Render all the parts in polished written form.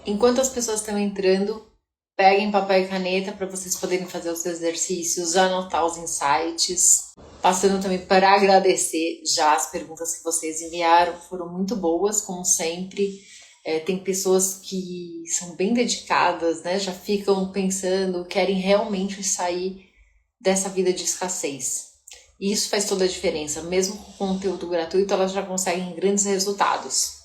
Enquanto as pessoas estão entrando, peguem papel e caneta para vocês poderem fazer os exercícios, anotar os insights. Passando também para agradecer já as perguntas que vocês enviaram, foram muito boas, como sempre. Tem pessoas que são bem dedicadas, né? Já ficam pensando, querem realmente sair dessa vida de escassez. E isso faz toda a diferença. Mesmo com conteúdo gratuito, elas já conseguem grandes resultados.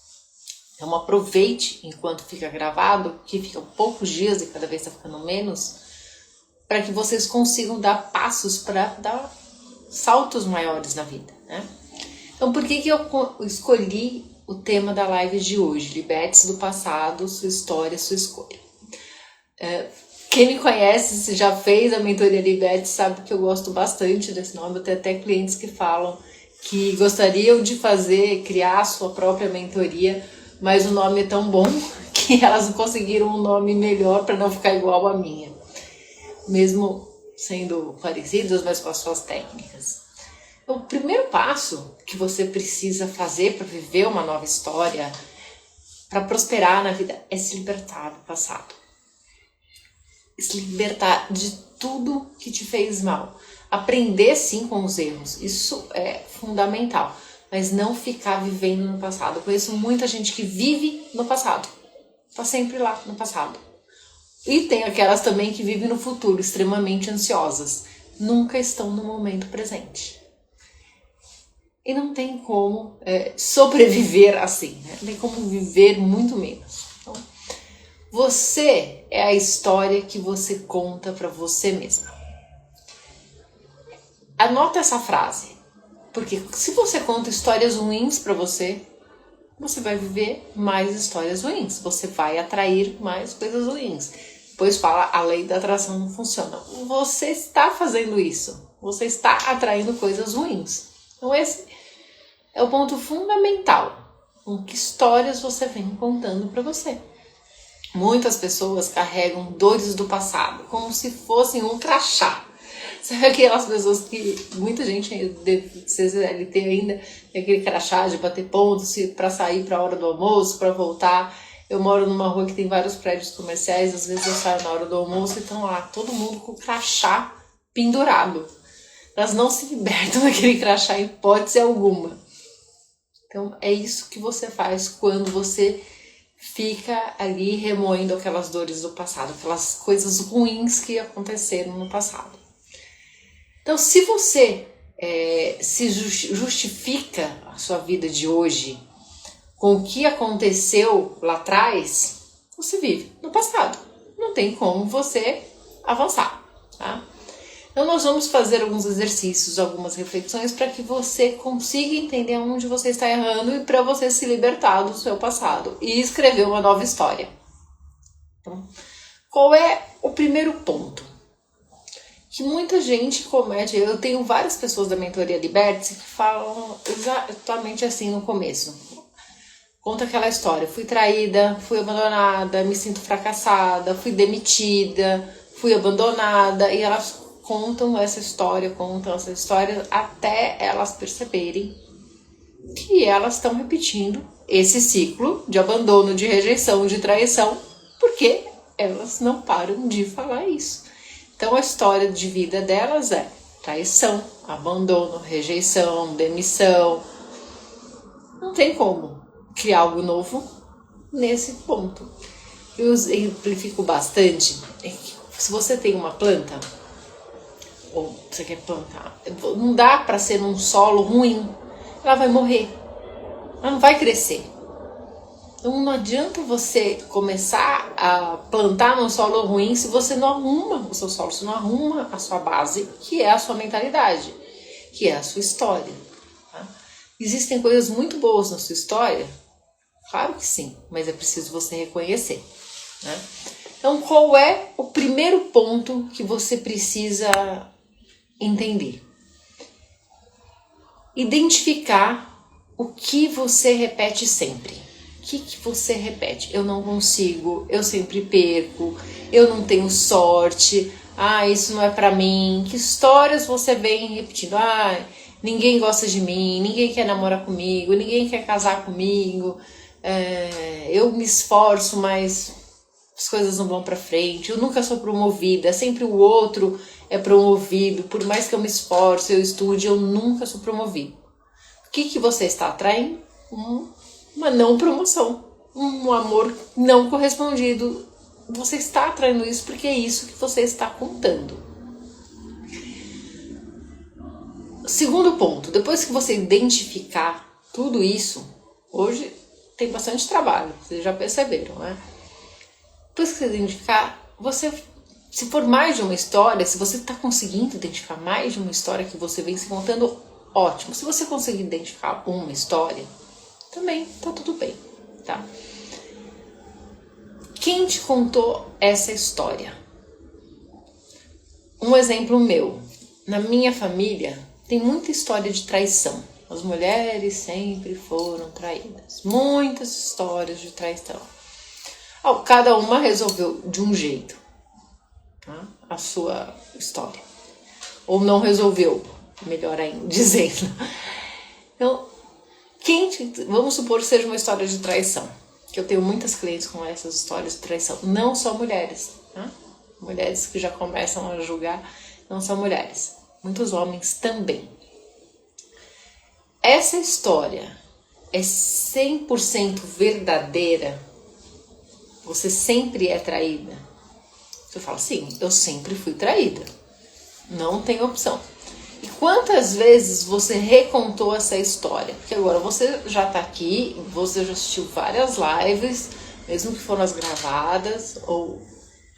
Então aproveite enquanto fica gravado, que ficam poucos dias e cada vez está ficando menos, para que vocês consigam dar passos para dar saltos maiores na vida, né? Então por que eu escolhi o tema da live de hoje? Liberte-se do passado, sua história, sua escolha. Quem me conhece, se já fez a mentoria Liberte, sabe que eu gosto bastante desse nome. Eu tenho até clientes que falam que gostariam de criar a sua própria mentoria, mas o nome é tão bom que elas não conseguiram um nome melhor para não ficar igual a minha, mesmo sendo parecidas, mas com as suas técnicas. O primeiro passo que você precisa fazer para viver uma nova história, para prosperar na vida, é se libertar do passado. Se libertar de tudo que te fez mal. Aprender sim com os erros, isso é fundamental. Mas não ficar vivendo no passado. Eu conheço muita gente que vive no passado. Tá sempre lá no passado. E tem aquelas também que vivem no futuro, extremamente ansiosas. Nunca estão no momento presente. E não tem como sobreviver assim, né? Não tem como viver muito menos. Então, você é a história que você conta para você mesma. Anota essa frase. Porque se você conta histórias ruins para você, você vai viver mais histórias ruins. Você vai atrair mais coisas ruins. Depois fala, a lei da atração não funciona. Você está fazendo isso. Você está atraindo coisas ruins. Então esse é o ponto fundamental. Com que histórias você vem contando para você. Muitas pessoas carregam dores do passado, como se fossem um crachá. Sabe aquelas pessoas que muita gente de CLT ainda tem aquele crachá de bater pontos para sair para a hora do almoço, para voltar. Eu moro numa rua que tem vários prédios comerciais, às vezes eu saio na hora do almoço e estão lá todo mundo com o crachá pendurado. Elas não se libertam daquele crachá em hipótese alguma. Então é isso que você faz quando você fica ali remoendo aquelas dores do passado, aquelas coisas ruins que aconteceram no passado. Então, se você se justifica a sua vida de hoje com o que aconteceu lá atrás, você vive no passado. Não tem como você avançar, tá? Então, nós vamos fazer alguns exercícios, algumas reflexões para que você consiga entender onde você está errando e para você se libertar do seu passado e escrever uma nova história. Então, qual é o primeiro ponto? Que muita gente comete. Eu tenho várias pessoas da mentoria Liberte que falam exatamente assim no começo. Conta aquela história, fui traída, fui abandonada, me sinto fracassada, fui demitida, fui abandonada, e elas contam essa história até elas perceberem que elas estão repetindo esse ciclo de abandono, de rejeição, de traição, porque elas não param de falar isso. Então a história de vida delas é traição, abandono, rejeição, demissão. Não tem como criar algo novo nesse ponto. Eu exemplifico bastante. Se você tem uma planta, ou você quer plantar, não dá para ser num solo ruim. Ela vai morrer. Ela não vai crescer. Então não adianta você começar a plantar num solo ruim se você não arruma o seu solo, se não arruma a sua base, que é a sua mentalidade, que é a sua história. Tá? Existem coisas muito boas na sua história? Claro que sim, mas é preciso você reconhecer. Né? Então qual é o primeiro ponto que você precisa entender? Identificar o que você repete sempre. O que você repete? Eu não consigo, eu sempre perco, eu não tenho sorte, isso não é pra mim. Que histórias você vem repetindo? Ninguém gosta de mim, ninguém quer namorar comigo, ninguém quer casar comigo, eu me esforço, mas as coisas não vão pra frente, eu nunca sou promovida, sempre o outro é promovido, por mais que eu me esforce, eu estude, eu nunca sou promovido. O que você está atraindo? Uma não promoção, um amor não correspondido. Você está atraindo isso porque é isso que você está contando. Segundo ponto, depois que você identificar tudo isso, hoje tem bastante trabalho, vocês já perceberam, né? Depois que você identificar, se for mais de uma história, se você está conseguindo identificar mais de uma história que você vem se contando, ótimo. Se você conseguir identificar uma história, também tá tudo bem, tá? Quem te contou essa história? Um exemplo meu. Na minha família tem muita história de traição. As mulheres sempre foram traídas. Muitas histórias de traição. Cada uma resolveu de um jeito, tá? A sua história. Ou não resolveu, melhor ainda, dizendo. Então, vamos supor que seja uma história de traição. Que eu tenho muitas clientes com essas histórias de traição. Não só mulheres, tá? Mulheres que já começam a julgar, não só mulheres. Muitos homens também. Essa história é 100% verdadeira? Você sempre é traída? Você fala, sim, eu sempre fui traída. Não tem opção. E quantas vezes você recontou essa história? Porque agora você já tá aqui, você já assistiu várias lives, mesmo que foram as gravadas, ou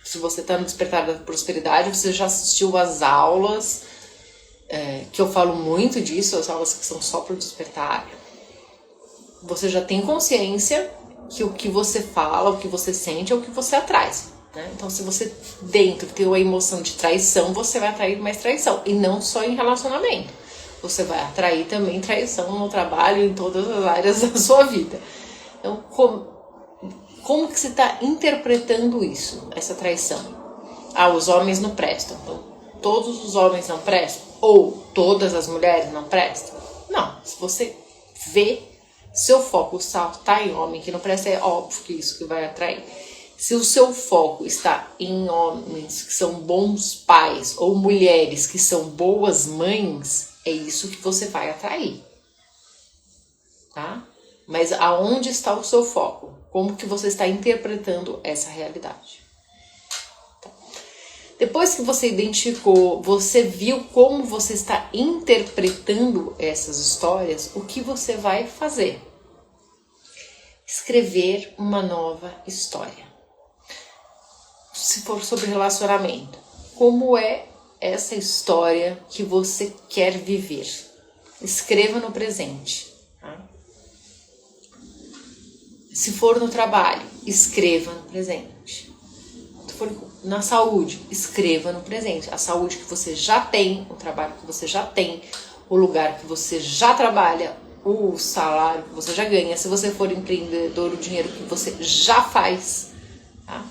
se você tá no Despertar da Prosperidade, você já assistiu as aulas, que eu falo muito disso, as aulas que são só para o despertar. Você já tem consciência que o que você fala, o que você sente é o que você atrai, né? Então, se você dentro tem uma emoção de traição, você vai atrair mais traição. E não só em relacionamento. Você vai atrair também traição no trabalho, em todas as áreas da sua vida. Então, como que você está interpretando isso, essa traição? Os homens não prestam. Então, todos os homens não prestam? Ou todas as mulheres não prestam? Não. Se você vê seu foco está em homem que não presta, é óbvio que isso que vai atrair. Se o seu foco está em homens que são bons pais ou mulheres que são boas mães, é isso que você vai atrair, tá? Mas aonde está o seu foco? Como que você está interpretando essa realidade? Tá. Depois que você identificou, você viu como você está interpretando essas histórias, o que você vai fazer? Escrever uma nova história. Se for sobre relacionamento, como é essa história que você quer viver? Escreva no presente. Tá? Se for no trabalho, escreva no presente. Se for na saúde, escreva no presente. A saúde que você já tem, o trabalho que você já tem, o lugar que você já trabalha, o salário que você já ganha. Se você for empreendedor, o dinheiro que você já faz. Tá?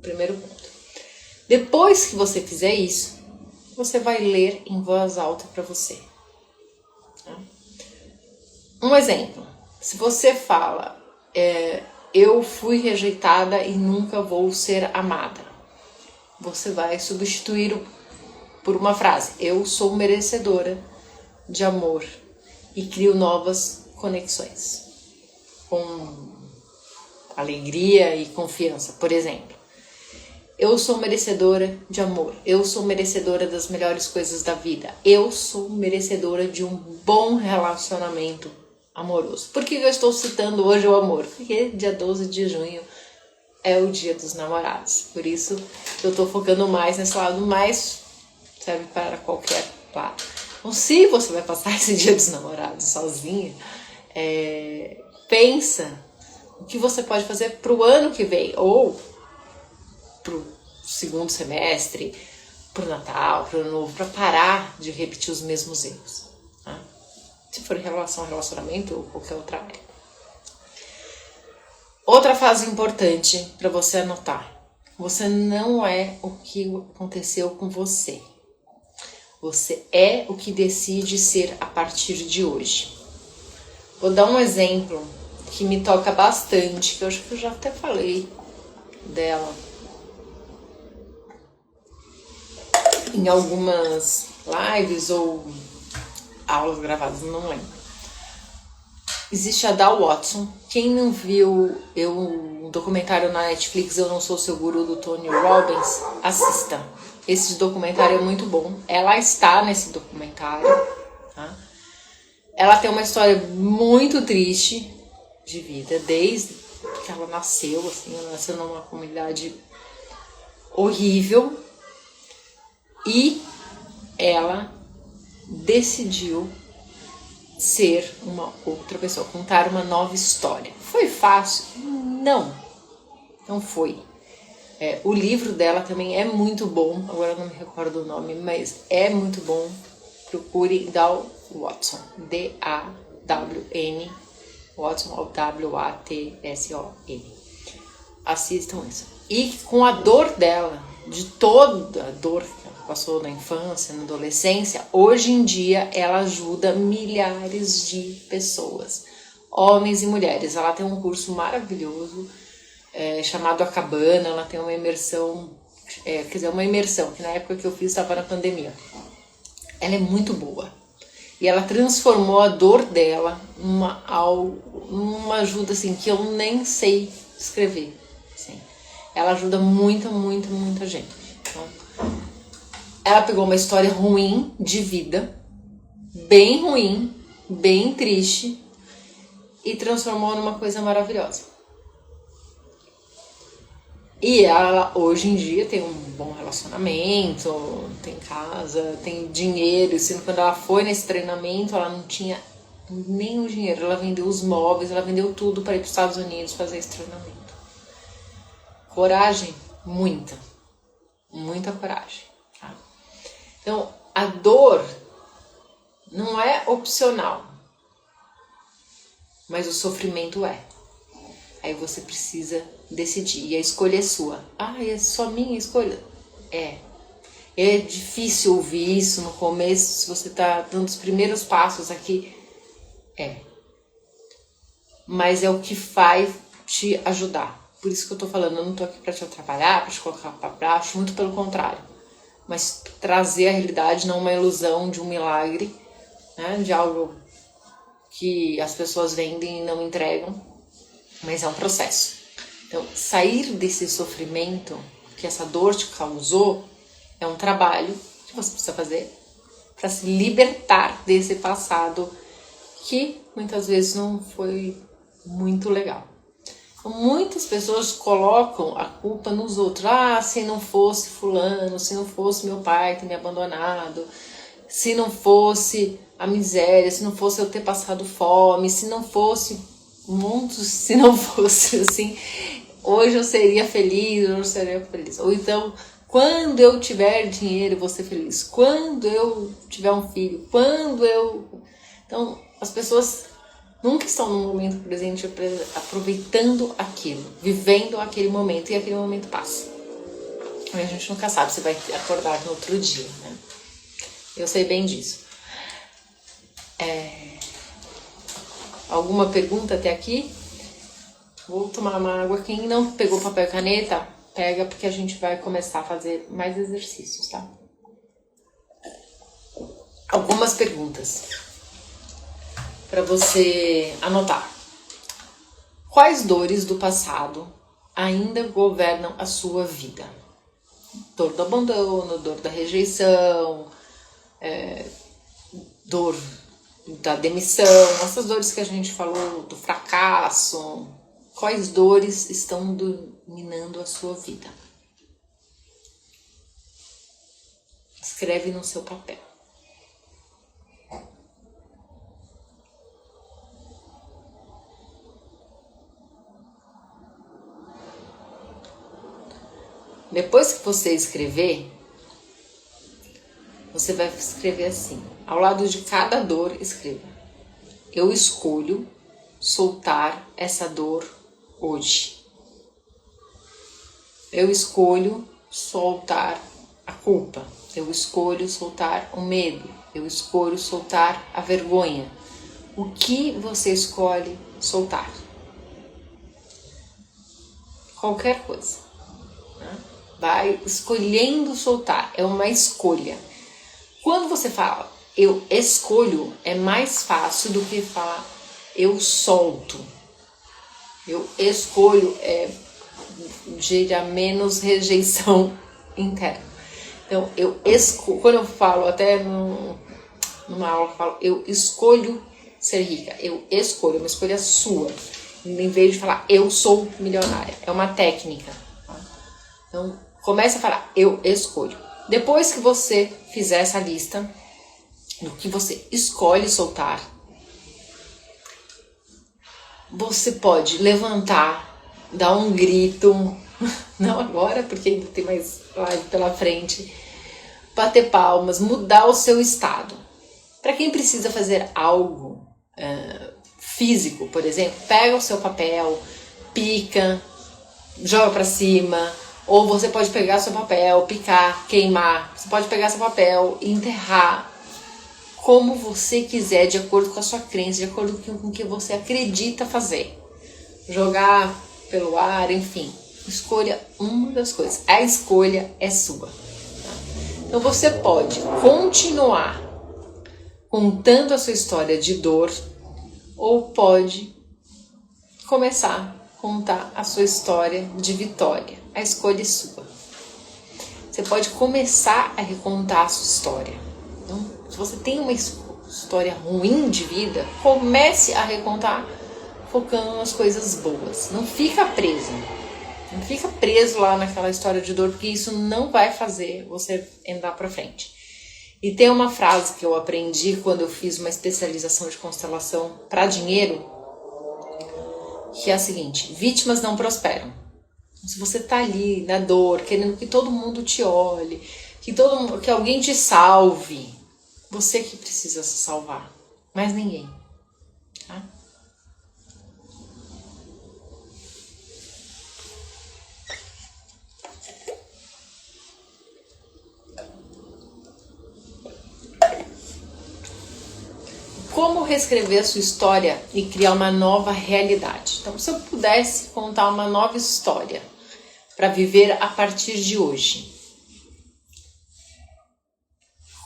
Primeiro ponto. Depois que você fizer isso, você vai ler em voz alta para você. Tá? Um exemplo. Se você fala, eu fui rejeitada e nunca vou ser amada, você vai substituir por uma frase, eu sou merecedora de amor, e crio novas conexões com alegria e confiança. Por exemplo, eu sou merecedora de amor, eu sou merecedora das melhores coisas da vida, eu sou merecedora de um bom relacionamento amoroso. Por que eu estou citando hoje o amor? Porque dia 12 de junho é o dia dos namorados, por isso eu estou focando mais nesse lado, mas serve para qualquer lado. Então, se você vai passar esse dia dos namorados sozinha, pensa o que você pode fazer para o ano que vem, ou para o segundo semestre, para o Natal, para o Ano Novo, para parar de repetir os mesmos erros. Tá? Se for em relação ao relacionamento ou qualquer outra área. Outra fase importante para você anotar. Você não é o que aconteceu com você. Você é o que decide ser a partir de hoje. Vou dar um exemplo que me toca bastante, que eu acho que eu já até falei dela em algumas lives ou aulas gravadas, não lembro. Existe a Dal Watson. Quem não viu um documentário na Netflix, Eu Não Sou Seu Guru, do Tony Robbins, assista. Esse documentário é muito bom. Ela está nesse documentário, tá? Ela tem uma história muito triste de vida, desde que ela nasceu, assim, ela nasceu numa comunidade horrível e ela decidiu ser uma outra pessoa, contar uma nova história. Foi fácil? Não foi. O livro dela também é muito bom, agora eu não me recordo o nome, mas é muito bom. Procure Dal Watson, D-A-W-N, Watson, W-A-T-S-O-N. Assistam isso. E com a dor dela, de toda a dor que ela passou na infância, na adolescência, hoje em dia ela ajuda milhares de pessoas, homens e mulheres. Ela tem um curso maravilhoso chamado A Cabana. Ela tem uma imersão, uma imersão que na época que eu fiz estava na pandemia. Ela é muito boa. E ela transformou a dor dela numa ajuda assim, que eu nem sei escrever. Assim. Ela ajuda muita gente. Então, ela pegou uma história ruim de vida, bem ruim, bem triste, e transformou numa coisa maravilhosa. E ela hoje em dia tem um bom relacionamento, tem casa, tem dinheiro. Sendo quando ela foi nesse treinamento, ela não tinha nem o dinheiro. Ela vendeu os móveis, ela vendeu tudo para ir para os Estados Unidos fazer esse treinamento. Coragem, muita coragem. Tá? Então, a dor não é opcional, mas o sofrimento é. Aí você precisa decidir, e a escolha é sua. É só minha escolha? É difícil ouvir isso no começo, se você tá dando os primeiros passos aqui. Mas é o que vai te ajudar. Por isso que eu tô falando, eu não tô aqui pra te atrapalhar, pra te colocar pra baixo, muito pelo contrário. Mas trazer a realidade, não uma ilusão de um milagre, né, de algo que as pessoas vendem e não entregam, mas é um processo. Então, sair desse sofrimento que essa dor te causou é um trabalho que você precisa fazer para se libertar desse passado que muitas vezes não foi muito legal. Então, muitas pessoas colocam a culpa nos outros. Se não fosse fulano, se não fosse meu pai ter me abandonado, se não fosse a miséria, se não fosse eu ter passado fome, se não fosse se não fosse assim, hoje eu seria feliz, hoje eu seria feliz. Ou então, quando eu tiver dinheiro, eu vou ser feliz. Quando eu tiver um filho, Então, as pessoas nunca estão no momento presente aproveitando aquilo, vivendo aquele momento, e aquele momento passa. A gente nunca sabe se vai acordar no outro dia, né? Eu sei bem disso. Alguma pergunta até aqui? Vou tomar uma água. Quem não pegou papel e caneta, pega, porque a gente vai começar a fazer mais exercícios, tá? Algumas perguntas para você anotar. Quais dores do passado ainda governam a sua vida? Dor do abandono, dor da rejeição, dor da demissão, essas dores que a gente falou, do fracasso. Quais dores estão dominando a sua vida? Escreve no seu papel. Depois que você escrever, você vai escrever assim. Ao lado de cada dor, escreva: eu escolho soltar essa dor hoje. Eu escolho soltar a culpa. Eu escolho soltar o medo. Eu escolho soltar a vergonha. O que você escolhe soltar? Qualquer coisa. né? Vai escolhendo soltar, é uma escolha. Quando você fala eu escolho, é mais fácil do que falar eu solto. Eu escolho, gera menos rejeição interna. Então, quando eu falo, até numa aula, eu falo, eu escolho ser rica. Eu escolho, uma escolha sua. Em vez de falar, eu sou milionária. É uma técnica. Tá? Então, comece a falar, eu escolho. Depois que você fizer essa lista, do que você escolhe soltar, você pode levantar, dar um grito, não agora, porque ainda tem mais live pela frente, bater palmas, mudar o seu estado. Para quem precisa fazer algo físico, por exemplo, pega o seu papel, pica, joga para cima, ou você pode pegar seu papel, picar, queimar, você pode pegar seu papel e enterrar como você quiser, de acordo com a sua crença, de acordo com o que você acredita fazer. Jogar pelo ar, enfim. Escolha uma das coisas. A escolha é sua. Tá? Então você pode continuar contando a sua história de dor ou pode começar a contar a sua história de vitória. A escolha é sua. Você pode começar a recontar a sua história. Então, se você tem uma história ruim de vida, comece a recontar focando nas coisas boas. Não fica preso. Não fica preso lá naquela história de dor, porque isso não vai fazer você andar pra frente. E tem uma frase que eu aprendi quando eu fiz uma especialização de constelação para dinheiro, que é a seguinte: vítimas não prosperam. Se você tá ali na dor, querendo que todo mundo te olhe, que alguém te salve, você que precisa se salvar, mais ninguém. Tá? Como reescrever a sua história e criar uma nova realidade? Então, se eu pudesse contar uma nova história para viver a partir de hoje,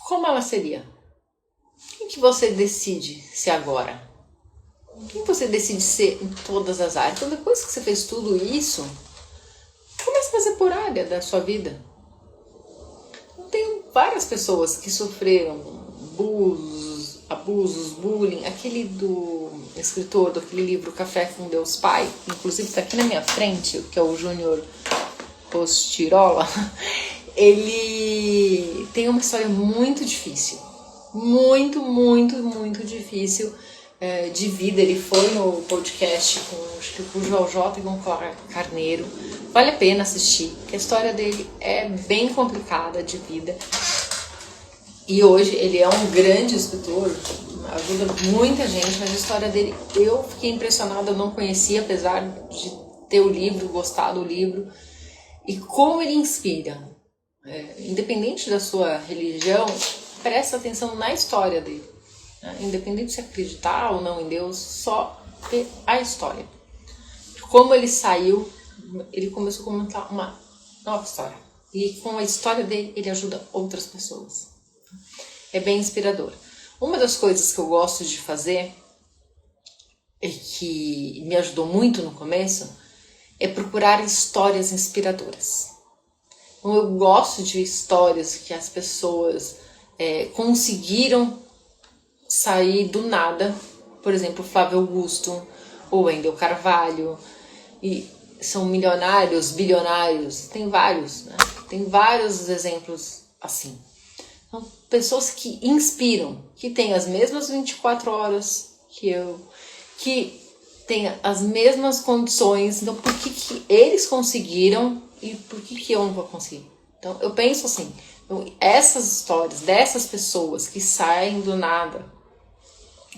como ela seria? Quem que você decide ser agora? Quem você decide ser em todas as áreas? Então, depois que você fez tudo isso, comece a fazer por área da sua vida. Eu tenho várias pessoas que sofreram abusos, bullying. Aquele do escritor daquele livro Café com Deus Pai, inclusive está aqui na minha frente, que é o Júnior Postirola. Ele tem uma história muito difícil, muito, muito, muito difícil de vida. Ele foi no podcast com o João J e com o Clara Carneiro. Vale a pena assistir, porque a história dele é bem complicada de vida. E hoje ele é um grande escritor, ajuda muita gente, mas a história dele, eu fiquei impressionada, eu não conhecia, apesar de ter o livro, gostar do livro. E como ele inspira. Independente da sua religião, presta atenção na história dele. Independente de se acreditar ou não em Deus, só ver a história. Como ele saiu, ele começou a comentar uma nova história. E com a história dele, ele ajuda outras pessoas. É bem inspirador. Uma das coisas que eu gosto de fazer, e que me ajudou muito no começo, é procurar histórias inspiradoras. Então, eu gosto de histórias que as pessoas conseguiram sair do nada. Por exemplo, Flávio Augusto ou Wendel Carvalho. E são milionários, bilionários. Tem vários, né? Tem vários exemplos assim. São pessoas que inspiram, que têm as mesmas 24 horas que eu, que têm as mesmas condições. Então, por que eles conseguiram e por que eu não vou conseguir? Então, eu penso assim, essas histórias dessas pessoas que saem do nada,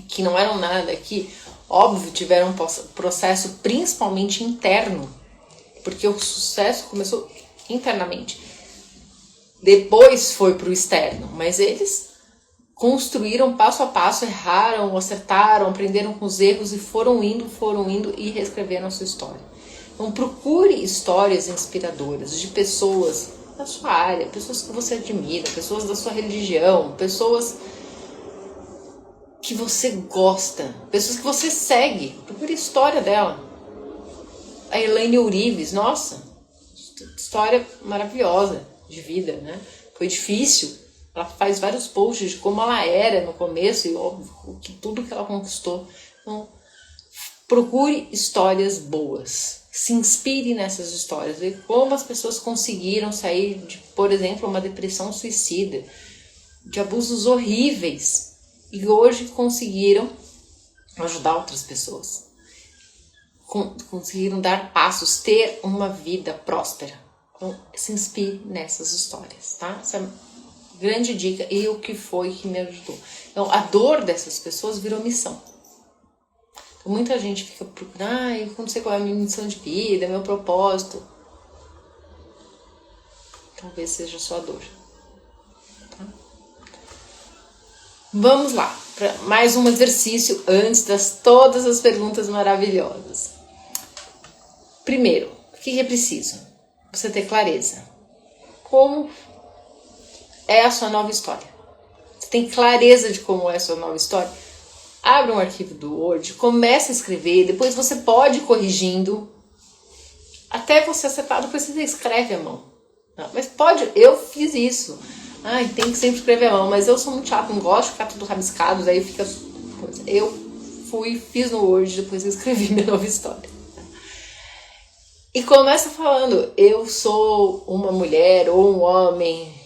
que não eram nada, que, óbvio, tiveram um processo principalmente interno, porque o sucesso começou internamente. Depois foi para o externo, mas eles construíram passo a passo, erraram, acertaram, aprenderam com os erros e foram indo e reescreveram a sua história. Então procure histórias inspiradoras de pessoas da sua área, pessoas que você admira, pessoas da sua religião, pessoas que você gosta, pessoas que você segue. Procure a história dela. A Elaine Ourives, nossa, história maravilhosa de vida, né? Foi difícil. Ela faz vários posts de como ela era no começo e óbvio, tudo que ela conquistou. Então, procure histórias boas. Se inspire nessas histórias. Vê como as pessoas conseguiram sair de, por exemplo, uma depressão suicida, de abusos horríveis, e hoje conseguiram ajudar outras pessoas. Conseguiram dar passos, ter uma vida próspera. Então, se inspire nessas histórias, tá? Essa é a grande dica e o que foi que me ajudou. Então, a dor dessas pessoas virou missão. Então, muita gente fica procurando, eu não sei qual é a minha missão de vida, meu propósito. Talvez seja a sua dor. Tá? Vamos lá, para mais um exercício antes das todas as perguntas maravilhosas. Primeiro, o que é preciso? Você ter clareza. Como é a sua nova história? Você tem clareza de como é a sua nova história? Abre um arquivo do Word, comece a escrever, depois você pode ir corrigindo, até você acertar, depois você escreve à mão. Não, mas pode, eu fiz isso. Ai, tem que sempre escrever à mão, mas eu sou muito chata, não gosto de ficar tudo rabiscado, daí fica... Eu fiz no Word, depois eu escrevi minha nova história. E começa falando, eu sou uma mulher ou um homem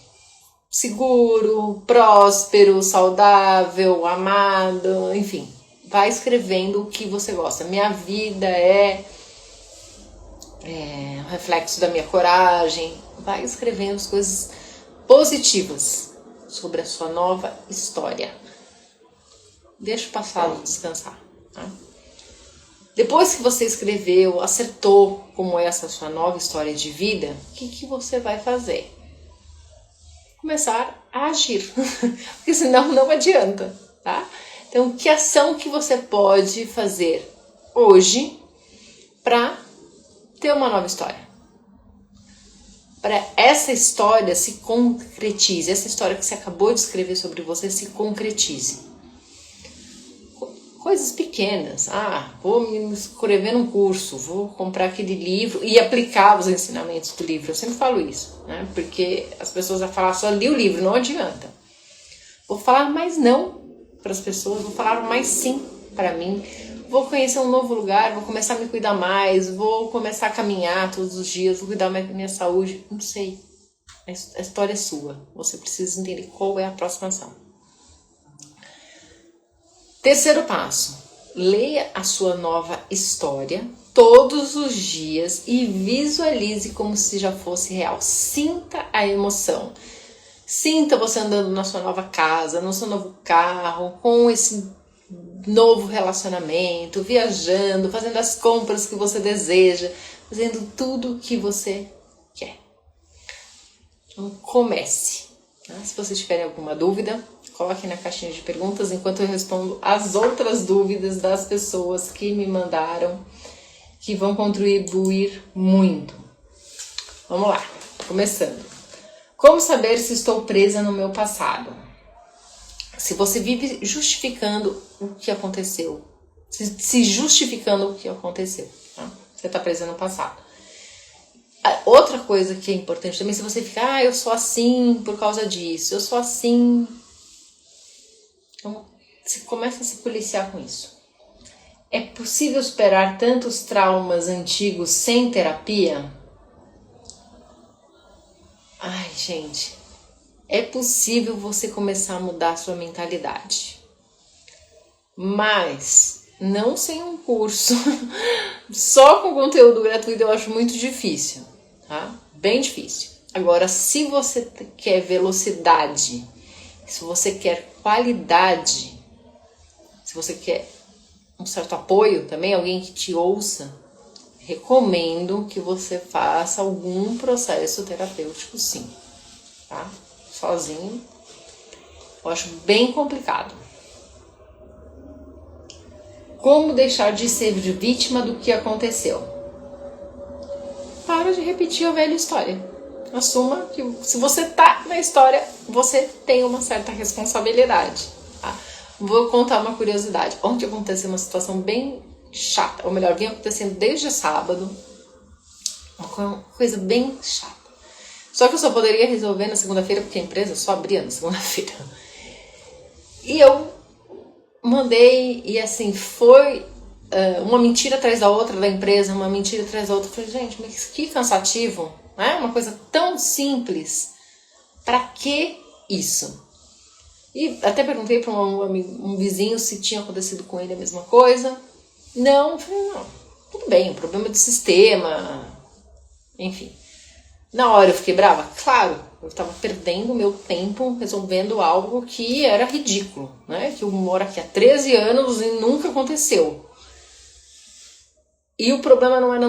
seguro, próspero, saudável, amado, enfim. Vai escrevendo o que você gosta. Minha vida é um reflexo da minha coragem. Vai escrevendo as coisas positivas sobre a sua nova história. Deixa o passado descansar, tá? Depois que você escreveu, acertou como é essa sua nova história de vida, o que você vai fazer? Começar a agir, porque senão não adianta, tá? Então, que ação que você pode fazer hoje para ter uma nova história? Para essa história se concretize, essa história que você acabou de escrever sobre você se concretize. Coisas pequenas, vou me inscrever num curso, vou comprar aquele livro e aplicar os ensinamentos do livro. Eu sempre falo isso, né? Porque as pessoas vão falar, só li o livro, não adianta. Vou falar mais não para as pessoas, vou falar mais sim para mim. Vou conhecer um novo lugar, vou começar a me cuidar mais, vou começar a caminhar todos os dias, vou cuidar mais da minha saúde. Não sei, a história é sua, você precisa entender qual é a próxima ação. Terceiro passo, leia a sua nova história todos os dias e visualize como se já fosse real. Sinta a emoção. Sinta você andando na sua nova casa, no seu novo carro, com esse novo relacionamento, viajando, fazendo as compras que você deseja, fazendo tudo o que você quer. Então comece. Se vocês tiverem alguma dúvida, coloque na caixinha de perguntas enquanto eu respondo as outras dúvidas das pessoas que me mandaram, que vão contribuir muito. Vamos lá, começando. Como saber se estou presa no meu passado? Se você vive justificando o que aconteceu, se justificando o que aconteceu, tá? Você está presa no passado. Outra coisa que é importante também, se você fica, eu sou assim por causa disso, eu sou assim. Então, você começa a se policiar com isso. É possível superar tantos traumas antigos sem terapia? Ai, gente, é possível você começar a mudar a sua mentalidade. Mas não sem um curso, só com conteúdo gratuito eu acho muito difícil, tá? Bem difícil. Agora, se você quer velocidade, se você quer qualidade, se você quer um certo apoio também, alguém que te ouça, recomendo que você faça algum processo terapêutico, sim, tá? Sozinho, eu acho bem complicado. Como deixar de ser vítima do que aconteceu? para de repetir a velha história. Assuma que se você tá na história, você tem uma certa responsabilidade. Tá? Vou contar uma curiosidade. Ontem aconteceu uma situação bem chata, ou melhor, vinha acontecendo desde sábado. Uma coisa bem chata. Só que eu só poderia resolver na segunda-feira, porque a empresa só abria na segunda-feira. E eu mandei, e assim, foi uma mentira atrás da outra da empresa, uma mentira atrás da outra. Eu falei, gente, mas que cansativo, né? Uma coisa tão simples. Pra que isso? E até perguntei para um vizinho se tinha acontecido com ele a mesma coisa. Não, eu falei, não, tudo bem, problema do sistema, enfim. Na hora eu fiquei brava? Claro, eu estava perdendo meu tempo resolvendo algo que era ridículo, né? Que eu moro aqui há 13 anos e nunca aconteceu. E o problema não era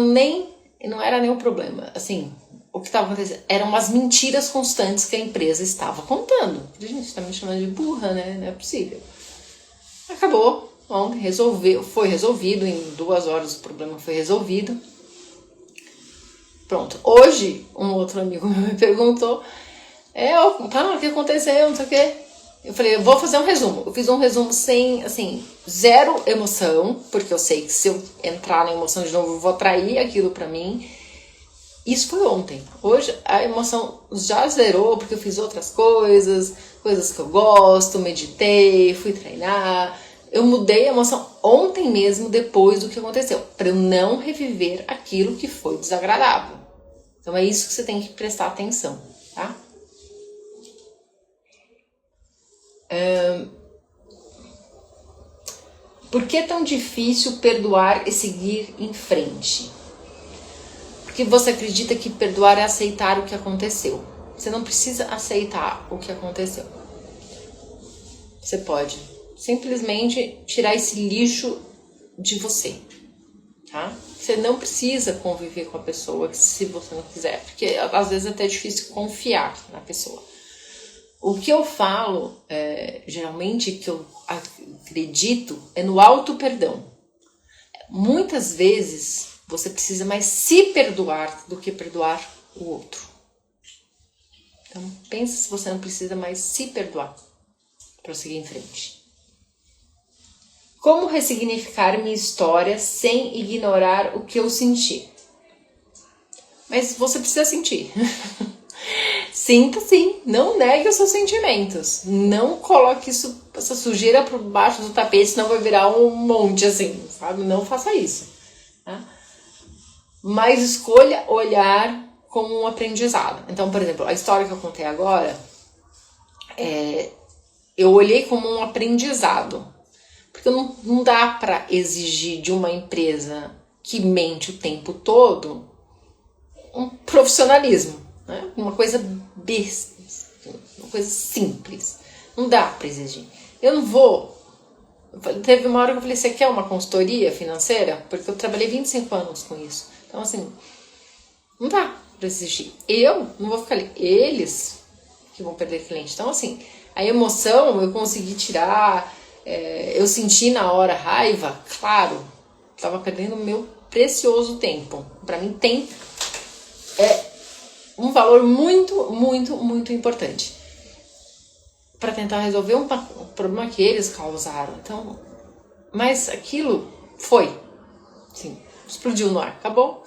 nem o problema. Assim, o que estava acontecendo eram umas mentiras constantes que a empresa estava contando. A gente está me chamando de burra, né? Não é possível. Acabou, ontem foi resolvido, em 2 horas o problema foi resolvido. Pronto, hoje um outro amigo me perguntou, o que aconteceu, não sei o quê. Eu falei, eu vou fazer um resumo. Eu fiz um resumo sem, assim, zero emoção, porque eu sei que se eu entrar na emoção de novo, eu vou atrair aquilo pra mim. Isso foi ontem. Hoje a emoção já zerou, porque eu fiz outras coisas que eu gosto, meditei, fui treinar. Eu mudei a emoção ontem mesmo, depois do que aconteceu, para eu não reviver aquilo que foi desagradável. Então é isso que você tem que prestar atenção, tá? Por que é tão difícil perdoar e seguir em frente? Porque você acredita que perdoar é aceitar o que aconteceu. Você não precisa aceitar o que aconteceu. Você pode simplesmente tirar esse lixo de você, tá? Você não precisa conviver com a pessoa se você não quiser, porque às vezes é até difícil confiar na pessoa. O que eu falo, geralmente, que eu acredito, é no auto-perdão. Muitas vezes você precisa mais se perdoar do que perdoar o outro. Então pensa se você não precisa mais se perdoar para seguir em frente. Como ressignificar minha história sem ignorar o que eu senti? Mas você precisa sentir. Sinta sim, não negue os seus sentimentos. Não coloque essa sujeira por baixo do tapete, senão vai virar um monte assim, sabe? Não faça isso. Tá? Mas escolha olhar como um aprendizado. Então, por exemplo, a história que eu contei agora, eu olhei como um aprendizado. Porque não dá para exigir de uma empresa que mente o tempo todo um profissionalismo, né? Uma coisa besta, uma coisa simples. Não dá para exigir. Eu não vou... Teve uma hora que eu falei, você quer uma consultoria financeira? Porque eu trabalhei 25 anos com isso. Então, assim, não dá para exigir. Eu não vou ficar ali. Eles que vão perder cliente. Então, assim, a emoção eu consegui tirar... eu senti na hora raiva, claro, estava perdendo o meu precioso tempo. Para mim, tempo é um valor muito, muito, muito importante para tentar resolver um problema que eles causaram. Então, mas aquilo foi, assim, explodiu no ar. Acabou,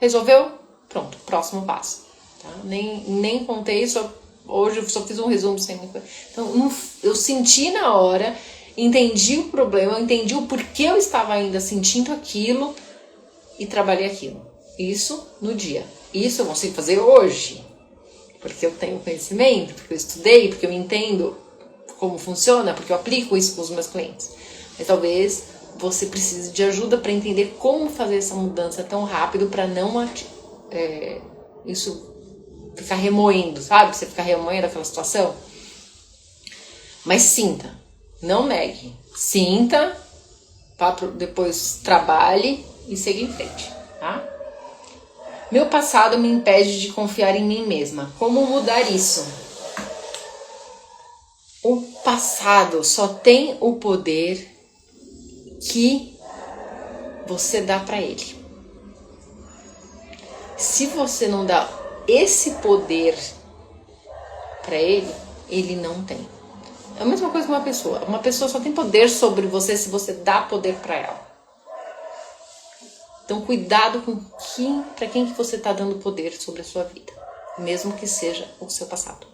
resolveu, pronto, próximo passo. Tá? Nem contei, hoje eu só fiz um resumo sem muita coisa. Então, eu senti na hora, entendi o problema, entendi o porquê eu estava ainda sentindo aquilo e trabalhei aquilo. Isso no dia. Isso eu consigo fazer hoje, porque eu tenho conhecimento, porque eu estudei, porque eu entendo como funciona, porque eu aplico isso com os meus clientes. Mas talvez você precise de ajuda para entender como fazer essa mudança tão rápido para não isso ficar remoendo, sabe? Você ficar remoendo aquela situação. Mas sinta, não negue. Sinta, depois trabalhe e siga em frente, tá? Meu passado me impede de confiar em mim mesma. Como mudar isso? O passado só tem o poder que você dá para ele. Se você não dá esse poder para ele, ele não tem. É a mesma coisa que uma pessoa. Uma pessoa só tem poder sobre você se você dá poder para ela. Então, cuidado com para quem que você está dando poder sobre a sua vida, mesmo que seja o seu passado.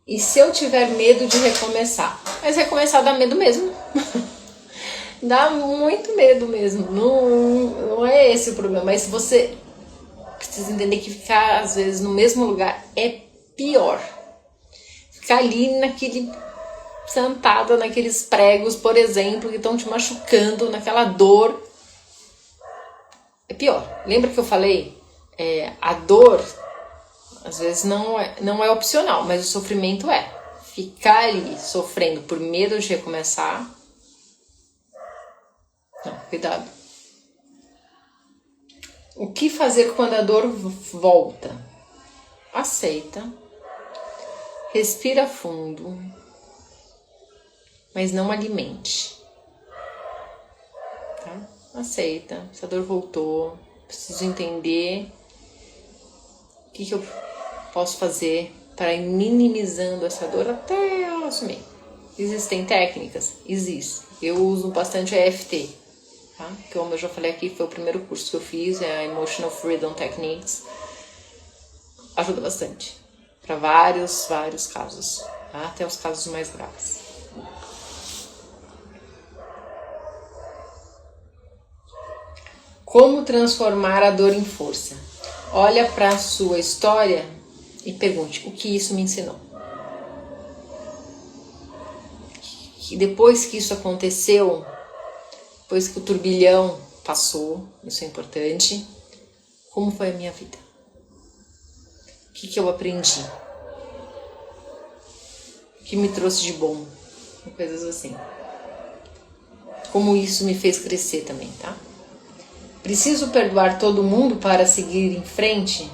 E se eu tiver medo de recomeçar? Mas recomeçar dá medo mesmo. Dá muito medo mesmo. Não é esse o problema. Mas você precisa entender que ficar, às vezes, no mesmo lugar é pior. Ficar ali sentada naqueles pregos, por exemplo, que estão te machucando, naquela dor, é pior. Lembra que eu falei? A dor, às vezes, não é opcional, mas o sofrimento é. Ficar ali sofrendo por medo de recomeçar, não, cuidado. O que fazer quando a dor volta? Aceita, respira fundo, mas não alimente, tá? Aceita, essa dor voltou, preciso entender o que eu posso fazer para ir minimizando essa dor até ela sumir. Existem técnicas? Existe. Eu uso bastante a EFT, tá? Como eu já falei aqui, foi o primeiro curso que eu fiz, é a Emotional Freedom Techniques. Ajuda bastante para vários casos, tá? Até os casos mais graves. Como transformar a dor em força? Olha para a sua história e pergunte: o que isso me ensinou? E depois que isso aconteceu, depois que o turbilhão passou, isso é importante, como foi a minha vida? O que eu aprendi? O que me trouxe de bom? Coisas assim. Como isso me fez crescer também, tá? Preciso perdoar todo mundo para seguir em frente?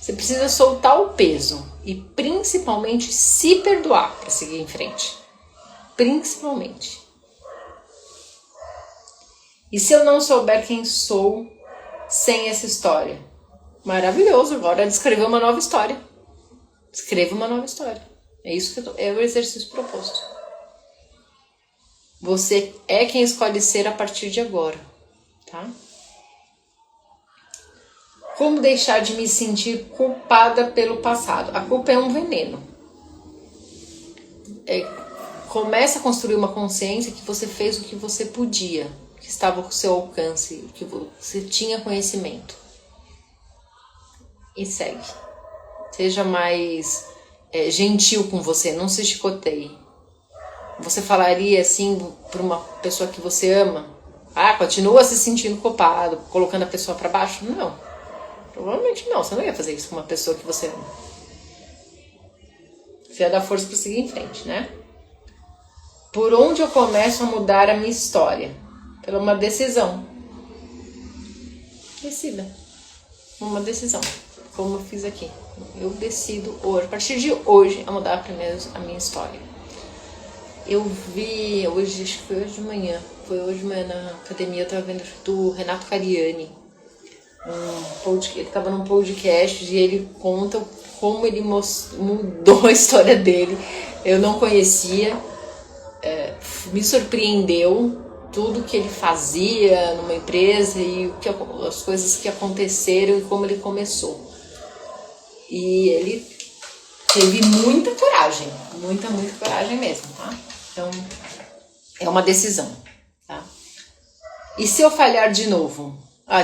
Você precisa soltar o peso e principalmente se perdoar para seguir em frente. Principalmente. E se eu não souber quem sou sem essa história? Maravilhoso, agora é escrever uma nova história. Escreva uma nova história. É isso que é o exercício proposto. Você é quem escolhe ser a partir de agora, tá? Como deixar de me sentir culpada pelo passado? A culpa é um veneno. Começa a construir uma consciência que você fez o que você podia, que estava ao seu alcance, que você tinha conhecimento. E segue. Seja mais gentil com você, não se chicoteie. Você falaria assim para uma pessoa que você ama? Continua se sentindo culpado, colocando a pessoa para baixo? Não. Provavelmente não. Você não ia fazer isso com uma pessoa que você ama. Você ia dar força para seguir em frente, né? Por onde eu começo a mudar a minha história? Pela uma decisão. Decida. Uma decisão. Como eu fiz aqui. Eu decido hoje, a partir de hoje, a mudar primeiro a minha história. Eu vi hoje, acho que foi hoje de manhã. Foi hoje de manhã na academia, eu tava vendo do Renato Cariani. Ele estava num podcast e ele conta como ele mudou a história dele. Eu não conhecia, me surpreendeu tudo que ele fazia numa empresa e as coisas que aconteceram e como ele começou. E ele teve muita coragem mesmo, tá? Então, é uma decisão, tá? E se eu falhar de novo?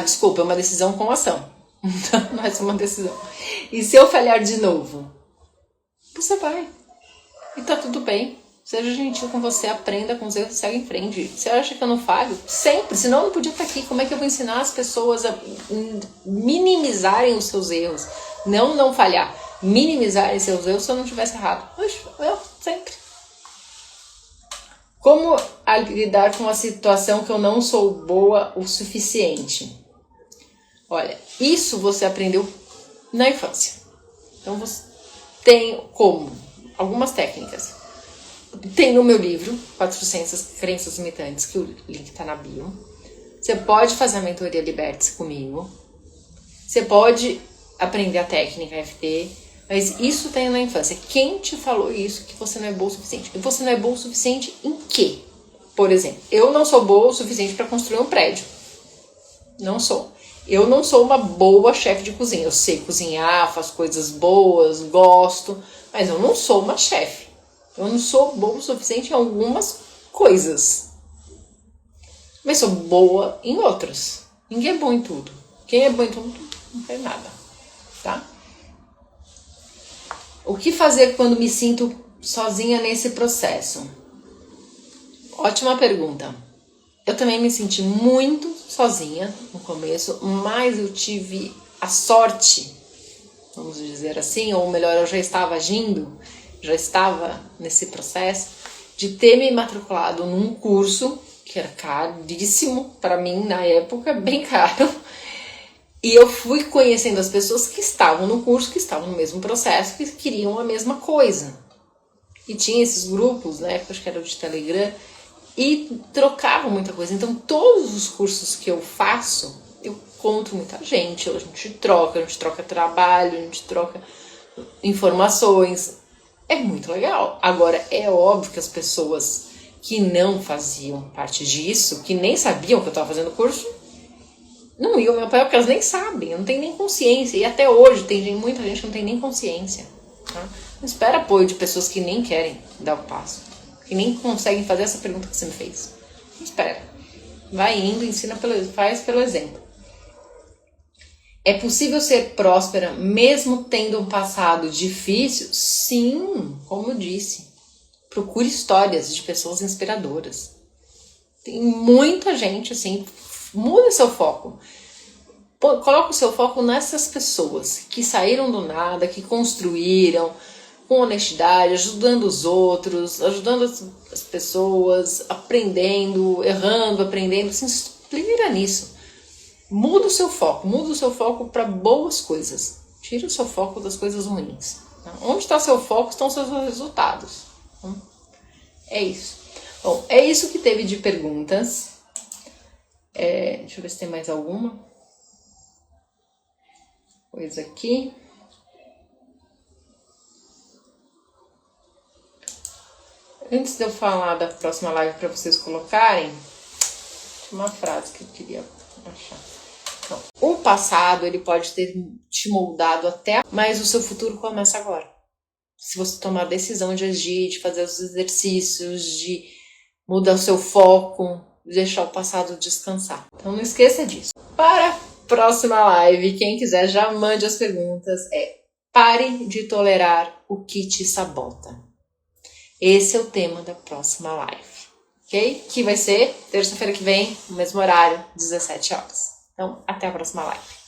Desculpa, é uma decisão com ação. Não é só uma decisão. E se eu falhar de novo? Você vai. E tá tudo bem. Seja gentil com você, aprenda com os erros e segue em frente. Você acha que eu não falho? Sempre. Senão eu não podia estar aqui. Como é que eu vou ensinar as pessoas a minimizarem os seus erros? Não falhar. Minimizarem seus erros se eu não tivesse errado. Eu sempre. Como lidar com a situação que eu não sou boa o suficiente? Olha, isso você aprendeu na infância. Então você tem algumas técnicas. Tem no meu livro, 400 Crenças Limitantes, que o link tá na bio. Você pode fazer a mentoria Liberte-se comigo. Você pode aprender a técnica FT, mas isso tem na infância. Quem te falou isso, que você não é boa o suficiente? E você não é boa o suficiente em quê? Por exemplo, eu não sou boa o suficiente para construir um prédio. Não sou. Eu não sou uma boa chefe de cozinha. Eu sei cozinhar, faço coisas boas, gosto, mas eu não sou uma chefe. Eu não sou boa o suficiente em algumas coisas, mas sou boa em outras. Ninguém é bom em tudo. Quem é bom em tudo não faz nada, tá? O que fazer quando me sinto sozinha nesse processo? Ótima pergunta. Eu também me senti muito sozinha no começo, mas eu tive a sorte, vamos dizer assim, ou melhor, eu já estava agindo, já estava nesse processo de ter me matriculado num curso que era caríssimo para mim na época, bem caro. E eu fui conhecendo as pessoas que estavam no curso, que estavam no mesmo processo, que queriam a mesma coisa. E tinha esses grupos, né, que acho que era de Telegram, e trocavam muita coisa. Então, todos os cursos que eu faço, eu encontro muita gente, a gente troca trabalho, a gente troca informações. É muito legal. Agora, é óbvio que as pessoas que não faziam parte disso, que nem sabiam que eu estava fazendo curso, não iam me apoiar porque elas nem sabem, não tem nem consciência. E até hoje tem muita gente que não tem nem consciência. Tá? Não espera apoio de pessoas que nem querem dar o passo, que nem conseguem fazer essa pergunta que você me fez. Não espera. Vai indo, ensina, faz pelo exemplo. É possível ser próspera mesmo tendo um passado difícil? Sim, como eu disse. Procure histórias de pessoas inspiradoras. Tem muita gente assim. Muda seu foco. Coloca o seu foco nessas pessoas que saíram do nada, que construíram com honestidade, ajudando os outros, ajudando as pessoas, aprendendo, errando, aprendendo. Se inspira nisso. Muda o seu foco para boas coisas. Tira o seu foco das coisas ruins. Onde está seu foco estão seus resultados. É isso. Bom, é isso que teve de perguntas. Deixa eu ver se tem mais alguma coisa aqui. Antes de eu falar da próxima live para vocês colocarem, uma frase que eu queria achar. Então, o passado ele pode ter te moldado mas o seu futuro começa agora. Se você tomar a decisão de agir, de fazer os exercícios, de mudar o seu foco, de deixar o passado descansar. Então não esqueça disso. Para a próxima live, quem quiser já mande as perguntas. Pare de tolerar o que te sabota. Esse é o tema da próxima live, ok? Que vai ser terça-feira que vem, no mesmo horário, 17 horas. Então, até a próxima live.